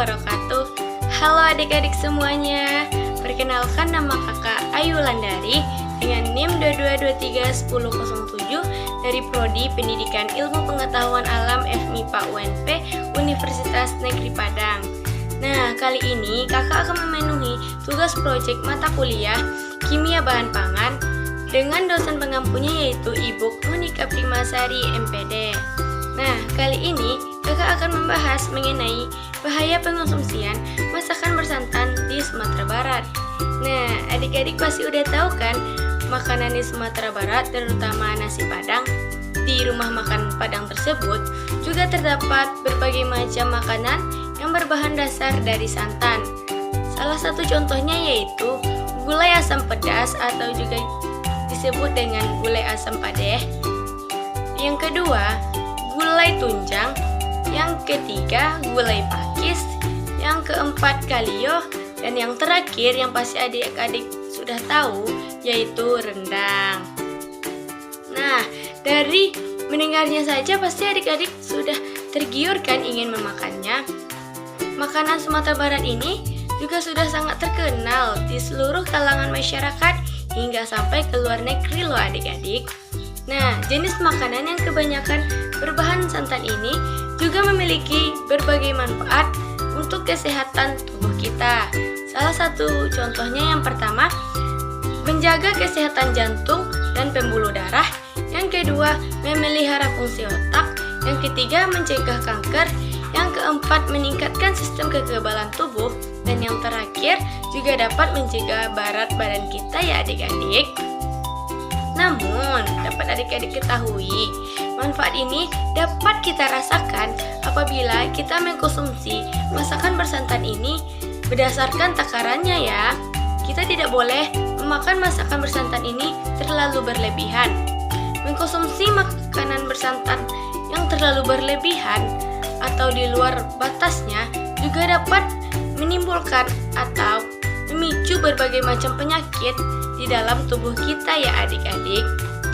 wabarakatuh. Halo adik-adik semuanya. Perkenalkan, nama kakak Ayu Landari dengan NIM 22231007 dari Prodi Pendidikan Ilmu Pengetahuan Alam FMIPA UNP Universitas Negeri Padang. Nah, kali ini kakak akan memenuhi tugas proyek mata kuliah Kimia Bahan Pangan dengan dosen pengampunya yaitu Ibu Monika Primasari MPD. Nah, kali ini kakak akan membahas mengenai bahaya pengonsumsian masakan bersantan di Sumatera Barat. Nah, adik-adik pasti udah tahu kan, makanan di Sumatera Barat, terutama nasi Padang. Di rumah makan Padang tersebut juga terdapat berbagai macam makanan yang berbahan dasar dari santan. Salah satu contohnya yaitu gulai asam pedas atau juga disebut dengan gulai asam padeh. Yang kedua, gulai tunjang. Yang ketiga, gulai pakis. Yang keempat, kalio. Dan yang terakhir yang pasti adik-adik sudah tahu yaitu rendang. Nah, dari mendengarnya saja pasti adik-adik sudah tergiurkan ingin memakannya. Makanan Sumatera Barat ini juga sudah sangat terkenal di seluruh kalangan masyarakat hingga sampai ke luar negeri loh adik-adik. Nah, jenis makanan yang kebanyakan berbahan santan ini juga memiliki berbagai manfaat untuk kesehatan tubuh kita. Salah satu contohnya yang pertama, menjaga kesehatan jantung dan pembuluh darah. Yang kedua, memelihara fungsi otak. Yang ketiga, mencegah kanker. Yang keempat, meningkatkan sistem kekebalan tubuh. Dan yang terakhir, juga dapat mencegah berat badan kita ya adik-adik. Namun, dapat adik-adik ketahui, manfaat ini dapat kita rasakan apabila kita mengkonsumsi masakan bersantan ini berdasarkan takarannya ya. Kita tidak boleh memakan masakan bersantan ini terlalu berlebihan. Mengkonsumsi makanan bersantan yang terlalu berlebihan atau di luar batasnya juga dapat menimbulkan atau memicu berbagai macam penyakit di dalam tubuh kita ya adik-adik.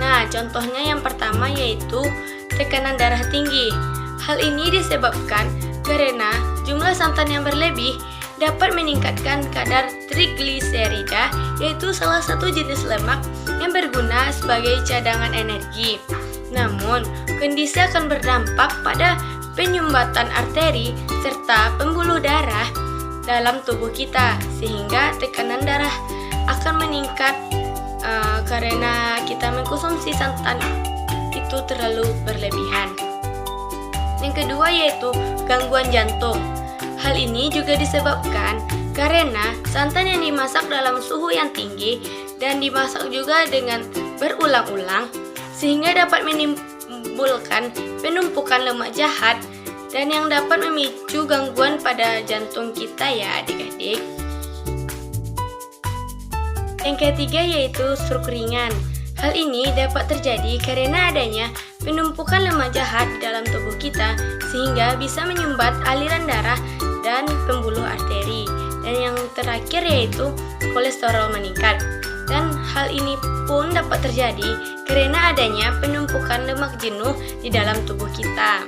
Nah, contohnya yang pertama yaitu tekanan darah tinggi. Hal ini disebabkan karena jumlah santan yang berlebih dapat meningkatkan kadar trigliserida, yaitu salah satu jenis lemak yang berguna sebagai cadangan energi. Namun, kondisi akan berdampak pada penyumbatan arteri serta pembuluh darah dalam tubuh kita, sehingga tekanan darah akan meningkat karena kita mengkonsumsi santan itu terlalu berlebihan. Yang kedua yaitu gangguan jantung. Hal ini juga disebabkan karena santan yang dimasak dalam suhu yang tinggi dan dimasak juga dengan berulang-ulang sehingga dapat menimbulkan penumpukan lemak jahat dan yang dapat memicu gangguan pada jantung kita ya adik-adik. Yang ketiga yaitu stroke ringan. Hal ini dapat terjadi karena adanya penumpukan lemak jahat di dalam tubuh kita sehingga bisa menyumbat aliran darah dan pembuluh arteri. Dan yang terakhir yaitu kolesterol meningkat. Dan hal ini pun dapat terjadi karena adanya penumpukan lemak jenuh di dalam tubuh kita.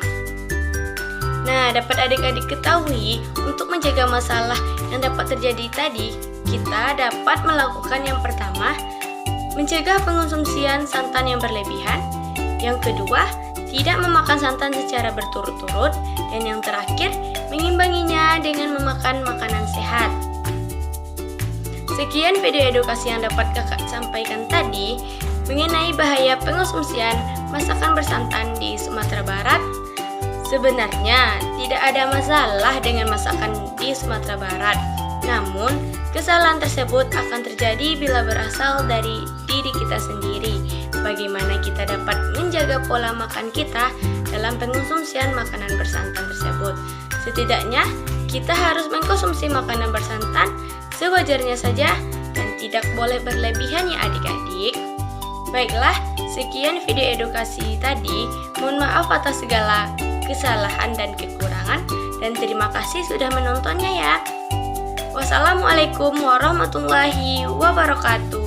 Nah, dapat adik-adik ketahui untuk mencegah masalah yang dapat terjadi tadi, kita dapat melakukan yang pertama, mencegah pengonsumsian santan yang berlebihan. Yang kedua, tidak memakan santan secara berturut-turut. Dan yang terakhir, mengimbanginya dengan memakan makanan sehat. Sekian video edukasi yang dapat kakak sampaikan tadi mengenai bahaya pengonsumsian masakan bersantan di Sumatera Barat. Sebenarnya tidak ada masalah dengan masakan di Sumatera Barat. Namun, kesalahan tersebut akan terjadi bila berasal dari diri kita sendiri. Bagaimana kita dapat menjaga pola makan kita dalam pengonsumsian makanan bersantan tersebut. Setidaknya, kita harus mengkonsumsi makanan bersantan sewajarnya saja dan tidak boleh berlebihan ya adik-adik. Baiklah, sekian video edukasi tadi. Mohon maaf atas segala kesalahan dan kekurangan dan terima kasih sudah menontonnya ya. Wassalamualaikum warahmatullahi wabarakatuh.